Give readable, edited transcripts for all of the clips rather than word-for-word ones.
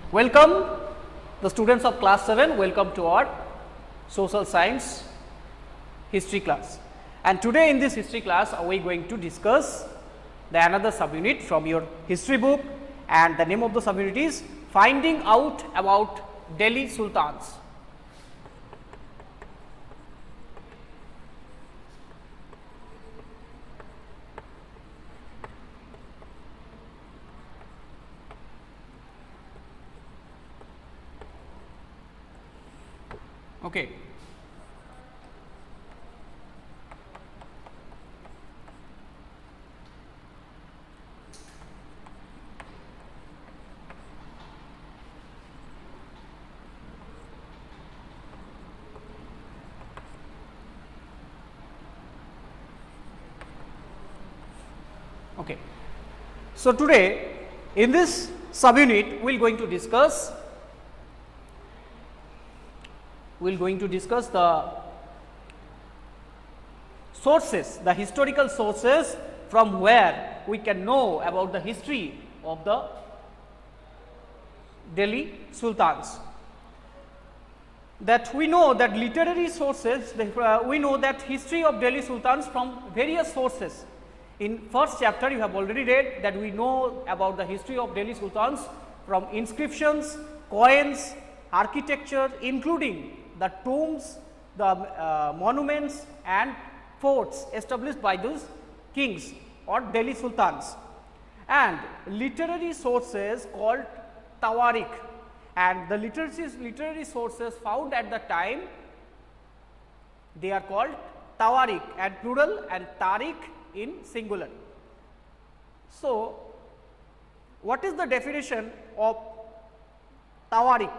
Welcome the students of class 7, welcome to our social science history class. And today in this history class we are going to discuss the another subunit from your history book, and the name of the subunit is Finding Out About Delhi Sultans. Okay. Okay. So, today in this subunit we are going to discuss the sources, the historical sources from where we can know about the history of the Delhi Sultans. That we know that literary sources, we know that history of Delhi Sultans from various sources. In first chapter you have already read that we know about the history of Delhi Sultans from inscriptions, coins, architecture, including the tombs, the monuments and forts established by those kings or Delhi Sultans, and literary sources called Tawarik, and the literary sources found at the time, they are called Tawarik and plural and Tariq in singular. So, what is the definition of Tawarik?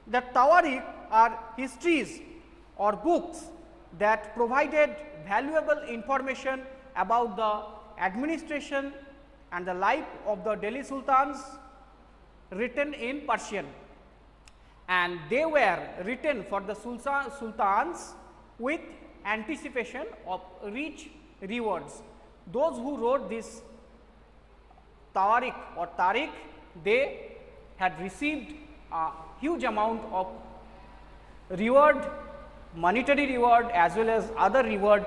The Tawarik are histories or books that provided valuable information about the administration and the life of the Delhi Sultans, written in Persian, and they were written for the sultans with anticipation of rich rewards. Those who wrote this Tawarik or Tariq, they had received a huge amount of reward, monetary reward as well as other reward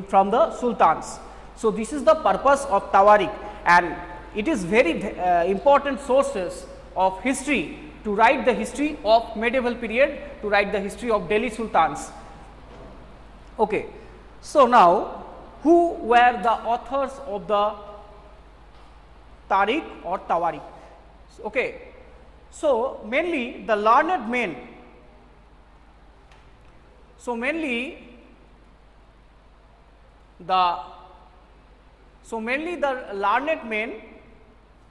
from the sultans. So, this is the purpose of Tawarik, and it is very important sources of history to write the history of medieval period, to write the history of Delhi Sultans. Okay. So, now who were the authors of the Tariq or Tawarik? Okay. So, mainly the learned men. So, mainly the learned men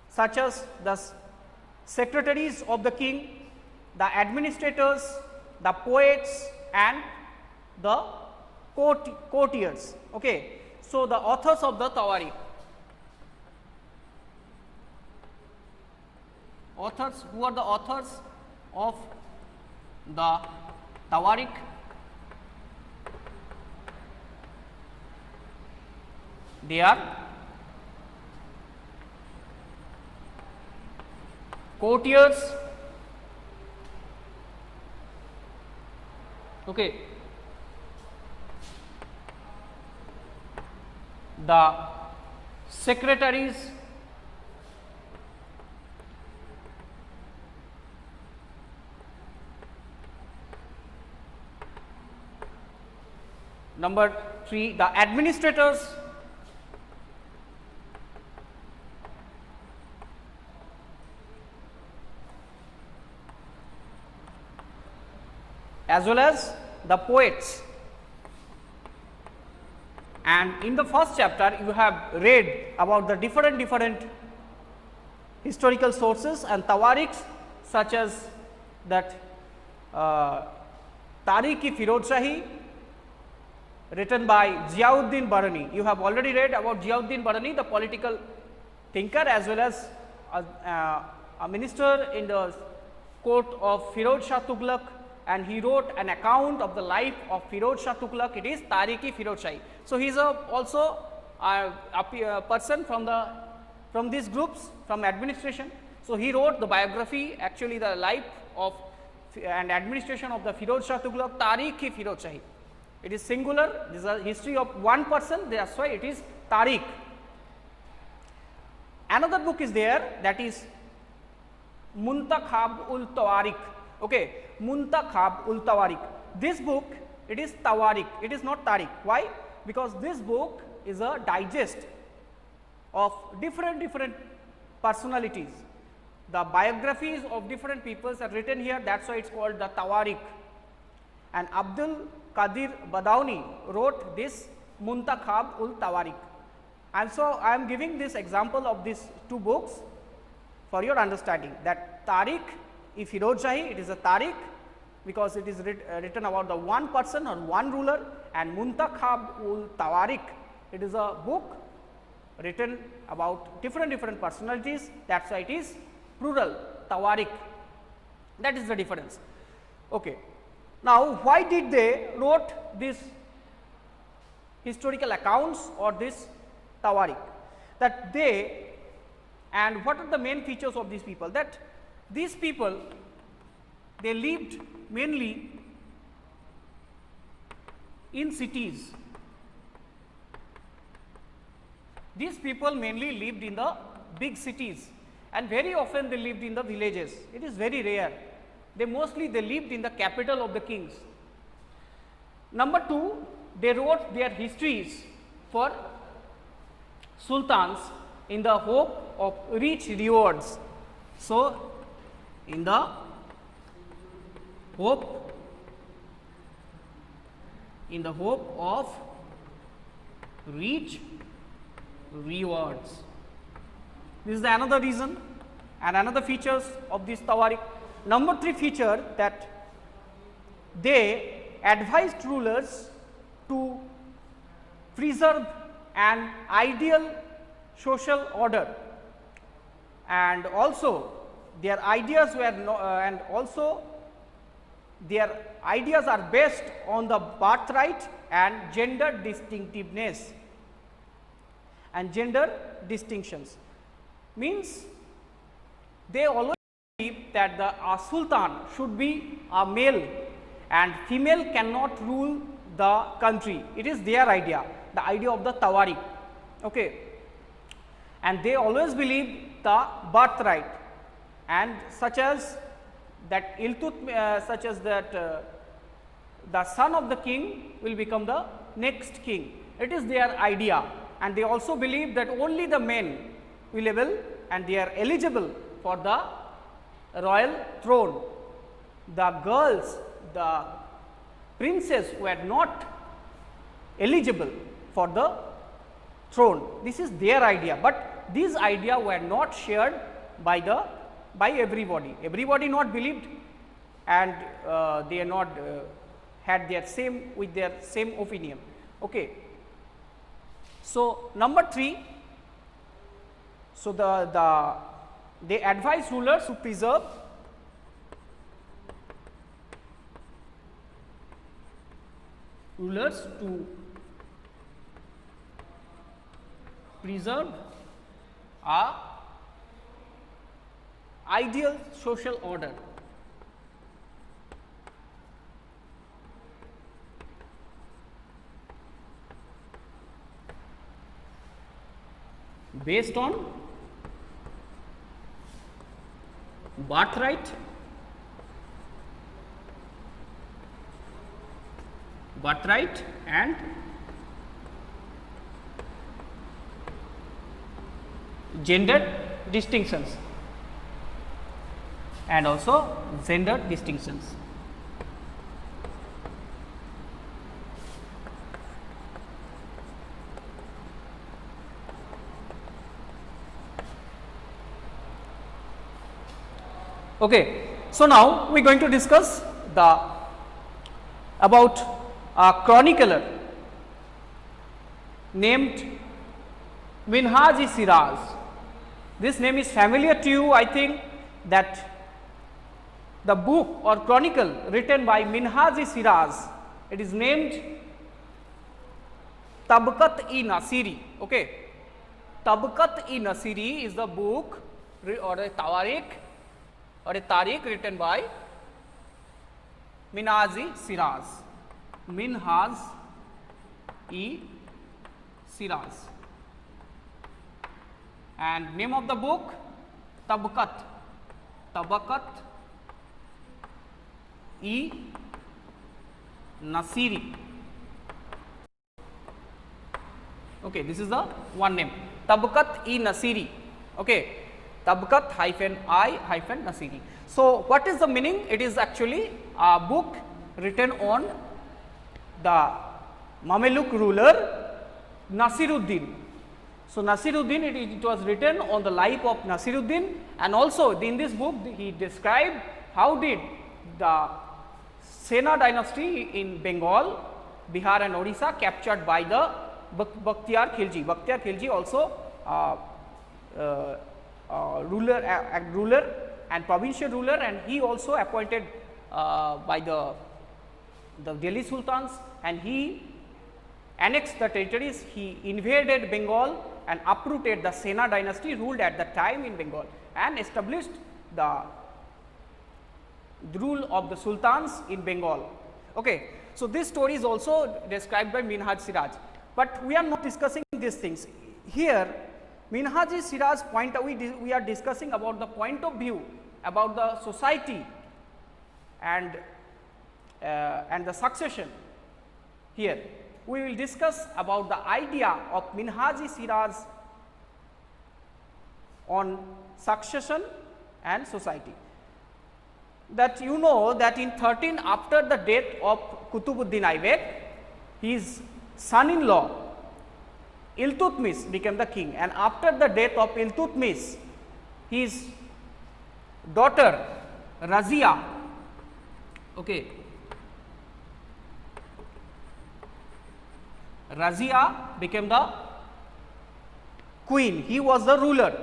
such as the secretaries of the king, the administrators, the poets and the courtiers. Okay. So, the authors of the Tawarik. Authors, who are the authors of the Tawarik? They are courtiers. Okay. The secretaries, number 3 the administrators, as well as the poets. And in the first chapter you have read about the different historical sources and Tawariks, such as that Tariq-i-Firozshahi written by Ziauddin Barani. You have already read about Ziauddin Barani, the political thinker as well as a minister in the court of Firoz Shah Tughlaq, and he wrote an account of the life of Firoz Shah Tughlaq. It is Tariq-i-Firozshahi. So, he is also a person from these groups from administration. So, he wrote the biography, actually the life of and administration of the Firoz Shah Tughlaq, Tariq-e Firoz Shahi. It is singular, this is a history of one person, that is why it is Tariq. Another book is there, that is Muntakhab ul Tawarik. Okay, Muntakhab ul Tawarik. This book, it is Tawarik, it is not Tariq. Why? Because this book is a digest of different personalities. The biographies of different peoples are written here, that is why it is called the Tawarik. And Abdul Qadir Badauni wrote this Muntakhab ul Tawarik. And so, I am giving this example of these two books for your understanding, that Tariq-e Firoz Shahi, it is a Tariq because it is written about the one person or one ruler, and Muntakhab ul Tawarik, it is a book written about different personalities, that is why it is plural, Tawarik. That is the difference. Okay. Now, why did they wrote this historical accounts or this Tawarik? That they, and what are the main features of these people? That these people, they lived mainly in cities. These people mainly lived in the big cities, and very often they lived in the villages. It is very rare. They lived in the capital of the kings. Number two, they wrote their histories for sultans in the hope of rich rewards. So, in the hope of rich rewards. This is the another reason and another features of this Tawarik. Number 3 feature, that they advised rulers to preserve an ideal social order, and also their ideas were their ideas are based on the birthright and gender distinctiveness and gender distinctions. Means they always believe that a sultan should be a male and female cannot rule the country. It is their idea, the idea of the Tawarik. Okay. And they always believe the birthright, and such as that the son of the king will become the next king. It is their idea, and they also believe that only the men will able and they are eligible for the royal throne. The girls, the princes were not eligible for the throne. This is their idea, but these idea were not shared by everybody. Everybody not believed, and they are not had their same opinion. Okay. So, number 3, so they advise rulers to preserve a ideal social order. Based on birthright and gender distinctions, and also gender distinctions. Okay. So, now we are going to discuss about a chronicler named Minhaj-e Siraz. This name is familiar to you, I think, that the book or chronicle written by Minhaj-e Siraz, it is named Tabaqat-e Nasiri. Okay. Tabaqat-e Nasiri is the book or a tariq written by Minhaj-e Shiraz. Minhaj-e Shiraz. And name of the book, Tabaqat-e Nasiri. Okay, this is the one name, Tabaqat-e Nasiri. Okay, Tabaqat-I-Nasiri. So, what is the meaning? It is actually a book written on the Mameluke ruler Nasiruddin. So, Nasiruddin, it was written on the life of Nasiruddin, and also in this book he described how did the Sena dynasty in Bengal, Bihar and Orissa captured by the Bakhtiyar Khilji. Bakhtiyar Khilji also ruler and provincial ruler, and he also appointed by the Delhi Sultans, and he annexed the territories. He invaded Bengal and uprooted the Sena dynasty ruled at the time in Bengal and established the rule of the sultans in Bengal. Okay. So, this story is also described by Minhaj Shiraz, but we are not discussing these things here. Minhaj Shiraz point, we are discussing about the point of view about the society and the succession. Here we will discuss about the idea of Minhaj Shiraz on succession and society. That you know that in 13, after the death of Qutubuddin Aibak, his son-in-law Iltutmish became the king, and after the death of Iltutmish, his daughter Razia, okay, Razia became the queen. He was the ruler,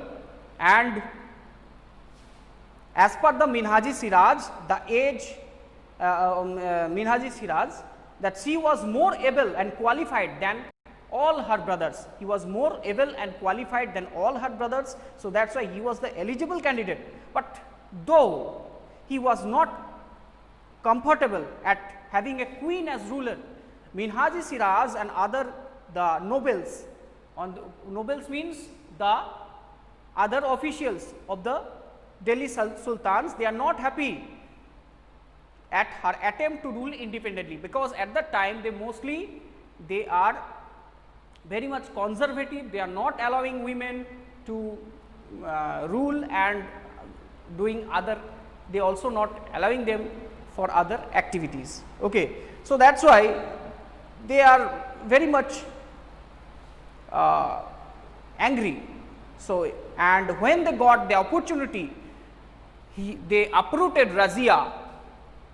and as per the Minhaj Shiraz, the age Minhaj Shiraz, that she was more able and qualified than all her brothers. He was more able and qualified than all her brothers. So, that is why he was the eligible candidate, but though he was not comfortable at having a queen as ruler, Minhaj Shiraz and other the nobles, nobles means the other officials of the Delhi sultans, they are not happy at her attempt to rule independently, because at that time they are very much conservative. They are not allowing women to rule and doing other, they also not allowing them for other activities. Okay. So, that is why they are very much angry. So, and when they got the opportunity, they uprooted Razia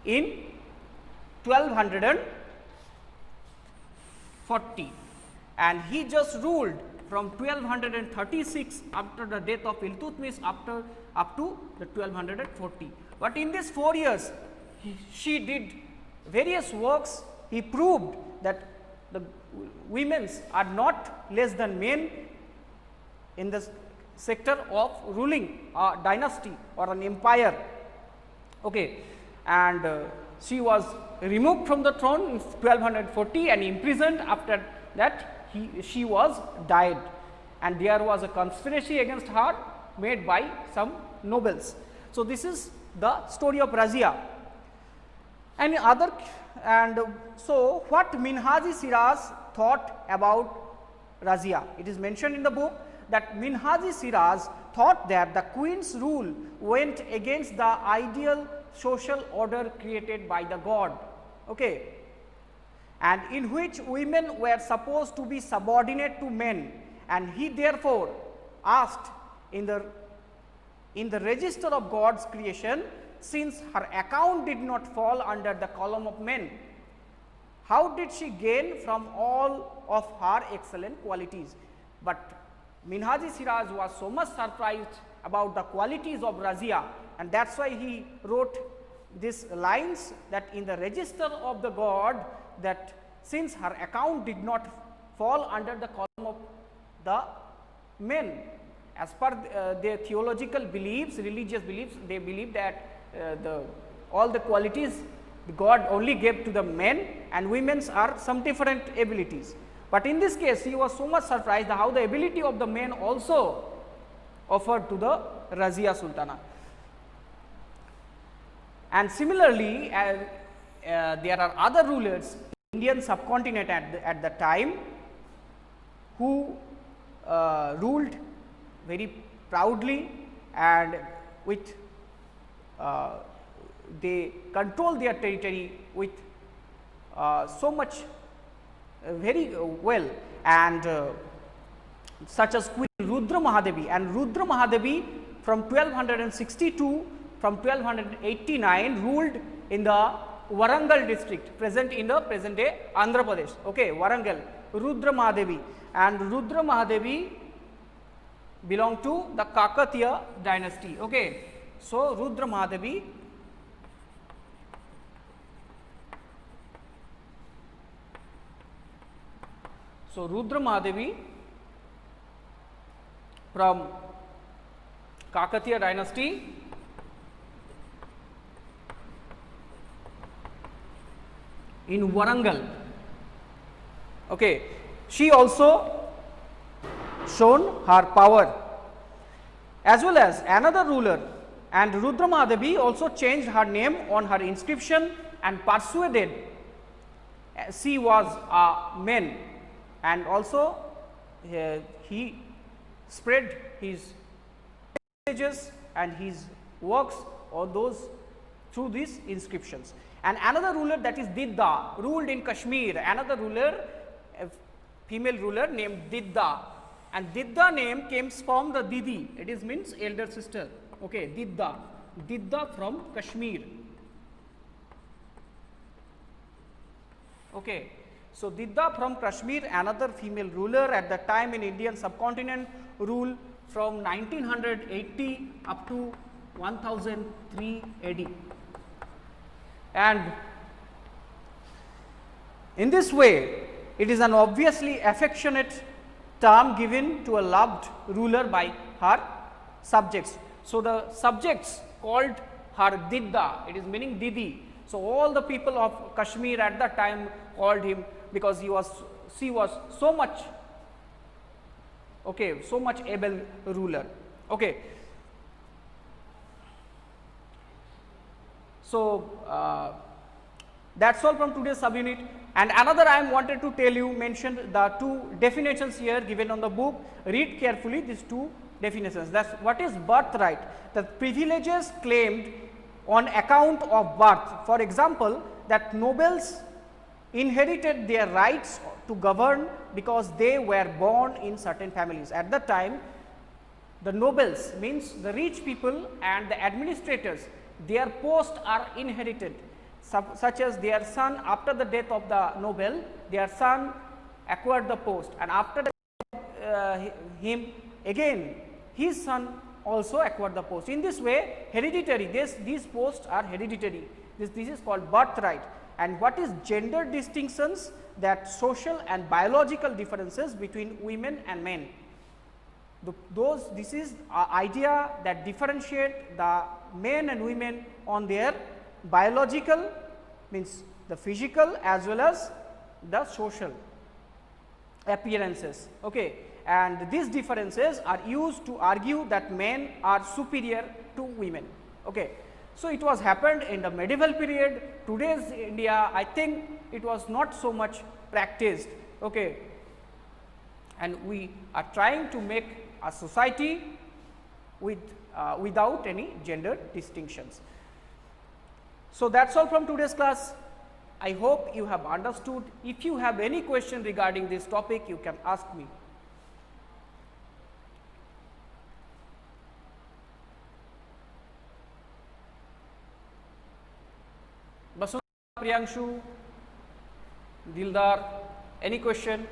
in 1240, and he just ruled from 1236 after the death of Iltutmish up to the 1240. But in these 4 years, she did various works. He proved that the women are not less than men in the sector of ruling a dynasty or an empire. Okay. And she was removed from the throne in 1240 and imprisoned. After that, she was died, and there was a conspiracy against her made by some nobles. So, this is the story of Razia. And so what Minhaj Shiraz thought about Razia? It is mentioned in the book that Minhaj Shiraz thought that the queen's rule went against the ideal social order created by the god, okay, and in which women were supposed to be subordinate to men, and he therefore asked in the register of God's creation, since her account did not fall under the column of men, how did she gain from all of her excellent qualities? But Minhaj Shiraz was so much surprised about the qualities of Razia, and that is why he wrote these lines, that in the register of the god, that since her account did not fall under the column of the men, as per their theological beliefs, religious beliefs, they believe that all the qualities God only gave to the men, and women's are some different abilities. But in this case, he was so much surprised how the ability of the men also offered to the Razia Sultana. And similarly, there are other rulers in Indian subcontinent at the time who ruled very proudly, and with they control their territory with so much very well, and such as Queen Rudra Mahadevi. And Rudra Mahadevi from 1262 from 1289 ruled in the Warangal district, present in the present day Andhra Pradesh. Okay, Warangal, Rudra Mahadevi, and Rudra Mahadevi belonged to the Kakatiya dynasty. Okay, so Rudra Mahadevi from Kakatiya dynasty in Warangal. Okay, she also shown her power, as well as another ruler, and Rudra Mahadevi also changed her name on her inscription and persuaded she was a man, and also he spread his messages and his works or those through these inscriptions. And another ruler, that is Didda, ruled in Kashmir. Another ruler, a female ruler named Didda, and Didda name comes from the Didi, it is means elder sister. Okay, Didda from Kashmir. Okay, so Didda from Kashmir, another female ruler at the time in Indian subcontinent, ruled from 1980 up to 1003 AD. And in this way, it is an obviously affectionate term given to a loved ruler by her subjects. So the subjects called her Didda, it is meaning Didi. So all the people of Kashmir at that time called him, because she was so much, okay, so much able ruler. Okay. So that's all from today's subunit. And another I wanted to tell you, mentioned the two definitions here given on the book. Read carefully these two definitions. That's what is birthright. The privileges claimed on account of birth. For example, that nobles inherited their rights to govern because they were born in certain families. At that time, the nobles means the rich people and the administrators, their posts are inherited, such as their son, after the death of the noble, their son acquired the post, and after him again his son also acquired the post. In this way, hereditary, these posts are hereditary. This is called birthright. And what is gender distinctions? That social and biological differences between women and men. This is an idea that differentiate the men and women on their biological, means the physical as well as the social appearances. Okay. And these differences are used to argue that men are superior to women. Okay. So it was happened in the medieval period. Today's India, I think it was not so much practiced. Okay. And we are trying to make a society with without any gender distinctions. So that's all from today's class. I hope you have understood. If you have any question regarding this topic, you can ask me. Basundhara, Priyanshu, Dildar, any question?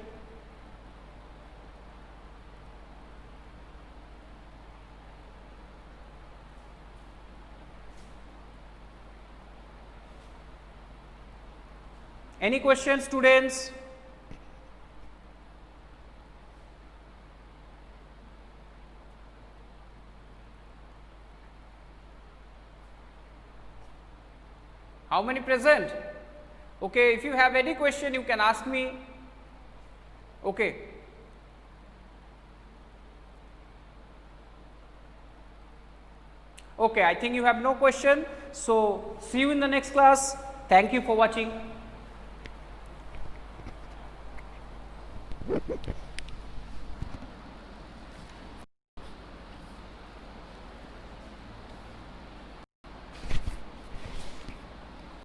Any questions, students? How many present? Okay, if you have any question, you can ask me. Okay. Okay, I think you have no question. So, see you in the next class. Thank you for watching.